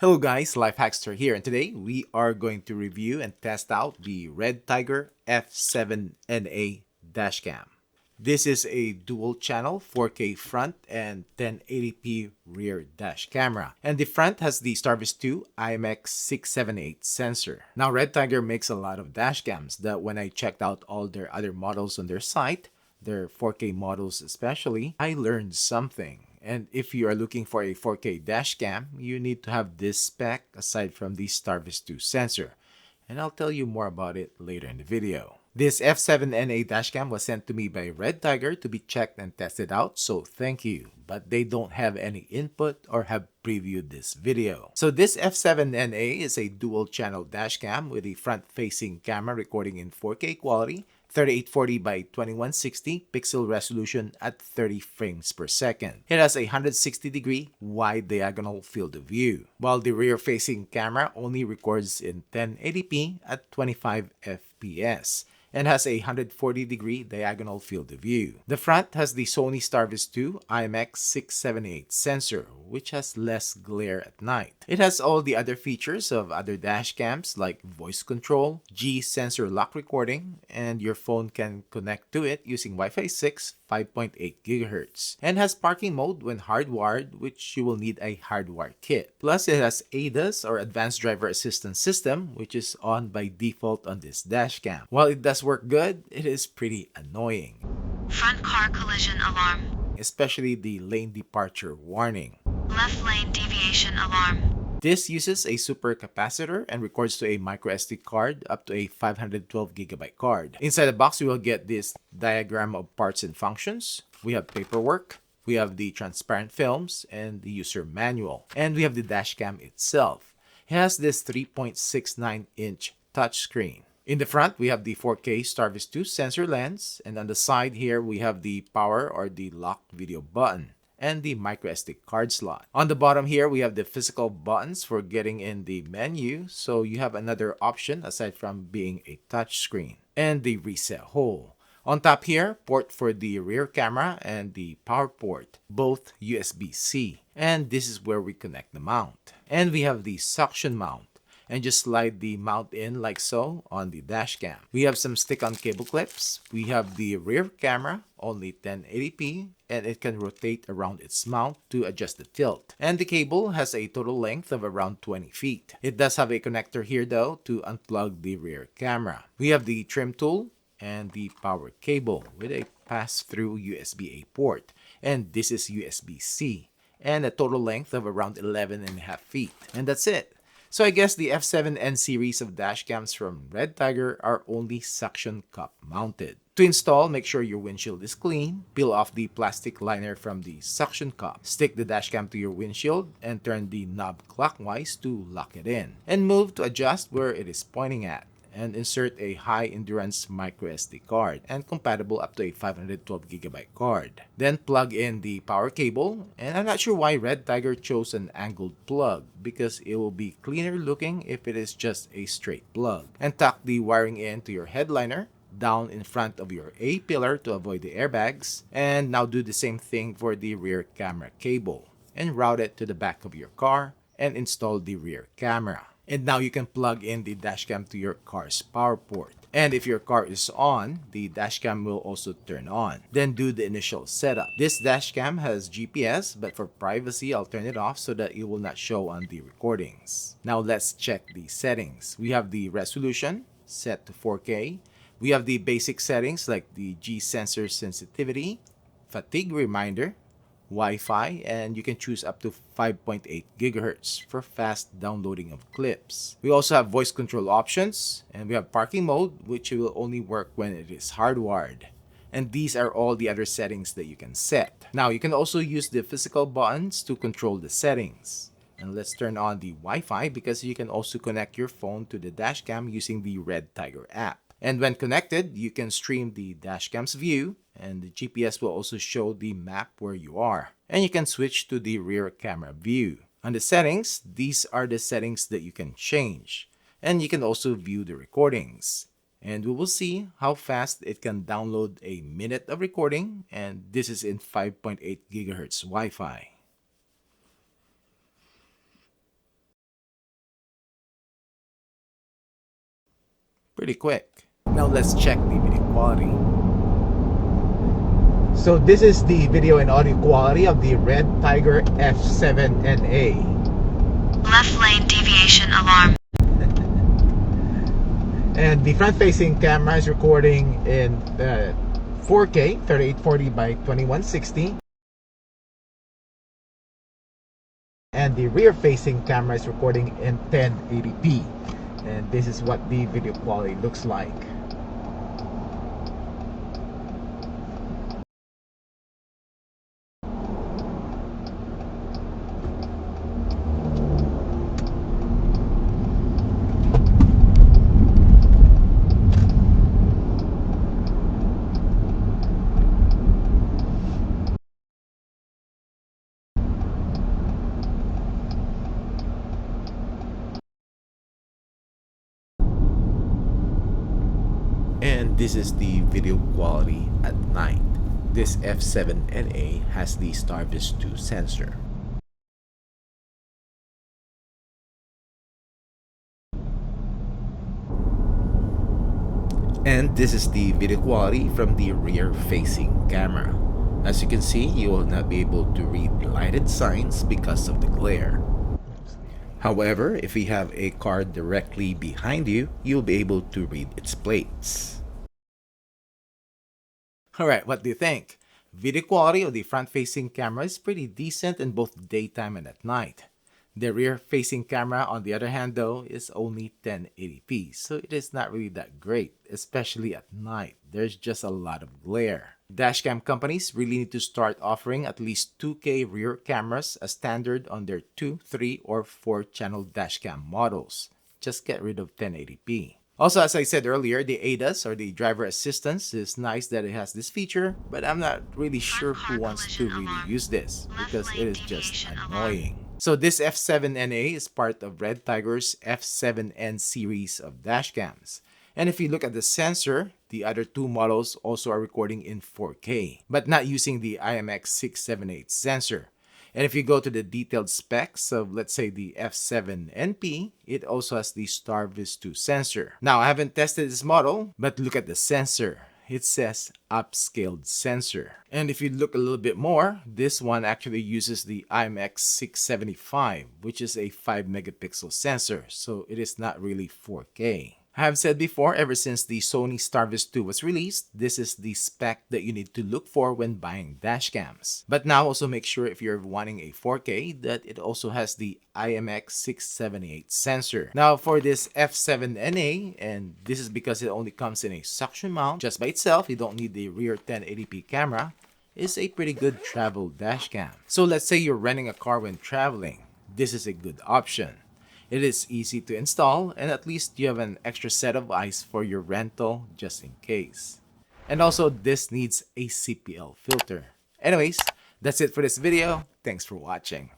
Hello guys, LifeHackster here, and today we are going to review and test out the RedTiger F7NA Dashcam. This is a dual channel 4K front and 1080p rear dash camera. And the front has the Starvis 2 IMX678 sensor. Now RedTiger makes a lot of dashcams that when I checked out all their other models on their site, their 4K models especially, I learned something. And if you are looking for a 4K dashcam, you need to have this spec aside from the Starvis 2 sensor. And I'll tell you more about it later in the video. This F7NA dashcam was sent to me by RedTiger to be checked and tested out, so thank you. But they don't have any input or have previewed this video. So this F7NA is a dual channel dashcam with a front-facing camera recording in 4K quality, 3840 by 2160 pixel resolution at 30 frames per second. It has a 160-degree wide diagonal field of view, while the rear-facing camera only records in 1080p at 25 fps and has a 140-degree diagonal field of view. The front has the Sony Starvis 2 IMX678 sensor, which has less glare at night. It has all the other features of other dashcams like voice control, G-sensor lock recording, and your phone can connect to it using Wi-Fi 6 5.8 GHz, and has parking mode when hardwired, which you will need a hardwire kit. Plus, it has ADAS or Advanced Driver Assistance System, which is on by default on this dashcam. While it does work good, it is pretty annoying. Front car collision alarm. Especially the lane departure warning. Left lane deviation alarm. This uses a super capacitor and records to a microSD card up to a 512GB card. Inside the box, we will get this diagram of parts and functions. We have paperwork, we have the transparent films, and the user manual. And we have the dashcam itself. It has this 3.69-inch touchscreen. In the front, we have the 4K Starvis 2 sensor lens, and on the side here, we have the power or the lock video button and the microSD card slot. On the bottom here, we have the physical buttons for getting in the menu, so you have another option aside from being a touch screen, and the reset hole. On top here, port for the rear camera and the power port, both USB-C, and this is where we connect the mount. And we have the suction mount, and just slide the mount in like so on the dashcam. We have some stick-on cable clips. We have the rear camera, only 1080p, and it can rotate around its mount to adjust the tilt. And the cable has a total length of around 20 feet. It does have a connector here though to unplug the rear camera. We have the trim tool and the power cable with a pass-through USB-A port. And this is USB-C, and a total length of around 11.5 feet. And that's it. So I guess the F7N series of dashcams from RedTiger are only suction cup mounted. To install, make sure your windshield is clean, peel off the plastic liner from the suction cup, stick the dashcam to your windshield, and turn the knob clockwise to lock it in, and move to adjust where it is pointing at, and insert a high-endurance microSD card and compatible up to a 512GB card. Then plug in the power cable, and I'm not sure why RedTiger chose an angled plug because it will be cleaner looking if it is just a straight plug. And tuck the wiring in to your headliner, down in front of your A-pillar to avoid the airbags, and now do the same thing for the rear camera cable, and route it to the back of your car and install the rear camera. And now you can plug in the dashcam to your car's power port. And if your car is on, the dashcam will also turn on. Then do the initial setup. This dashcam has GPS, but for privacy, I'll turn it off so that it will not show on the recordings. Now let's check the settings. We have the resolution set to 4K. We have the basic settings like the G-sensor sensitivity, fatigue reminder, Wi-Fi, and you can choose up to 5.8 GHz for fast downloading of clips. We also have voice control options, and we have parking mode, which will only work when it is hardwired. And these are all the other settings that you can set. Now, you can also use the physical buttons to control the settings. And let's turn on the Wi-Fi because you can also connect your phone to the dashcam using the RedTiger app. And when connected, you can stream the dashcam's view, and the GPS will also show the map where you are. And you can switch to the rear camera view. On the settings, these are the settings that you can change. And you can also view the recordings. And we will see how fast it can download a minute of recording, and this is in 5.8 GHz Wi-Fi. pretty quick. Now let's check the video quality. So this is the video and audio quality of the RedTiger F7NA. Left lane deviation alarm. And the front-facing camera is recording in 4K 3840 by 2160. And the rear-facing camera is recording in 1080p. And this is what the video quality looks like. And this is the video quality at night. This F7NA has the Starvis 2 sensor. And this is the video quality from the rear-facing camera. As you can see, you will not be able to read lighted signs because of the glare. However, if you have a car directly behind you, you'll be able to read its plates. Alright, what do you think? Video quality of the front-facing camera is pretty decent in both daytime and at night. The rear-facing camera, on the other hand though, is only 1080p, so it is not really that great, especially at night. There's just a lot of glare. Dashcam companies really need to start offering at least 2K rear cameras as standard on their 2, 3, or 4-channel dashcam models. Just get rid of 1080p. Also, as I said earlier, the ADAS or the driver assistance is nice that it has this feature, but I'm not really sure who wants to really use this because it is just annoying. So this F7NA is part of RedTiger's F7N series of dashcams. And if you look at the sensor, the other two models also are recording in 4K, but not using the IMX678 sensor. And if you go to the detailed specs of, let's say, the F7NP, it also has the Starvis 2 sensor. Now, I haven't tested this model, but look at the sensor. It says upscaled sensor. And if you look a little bit more, this one actually uses the IMX675, which is a 5 megapixel sensor. So it is not really 4K. I have said before, ever since the Sony Starvis 2 was released, this is the spec that you need to look for when buying dashcams. But now also make sure if you're wanting a 4K that it also has the IMX678 sensor. Now for this F7NA, and this is because it only comes in a suction mount, just by itself, you don't need the rear 1080p camera, is a pretty good travel dashcam. So let's say you're renting a car when traveling. This is a good option. It is easy to install, and at least you have an extra set of eyes for your rental just in case. And also, this needs a CPL filter. Anyways, that's it for this video. Thanks for watching.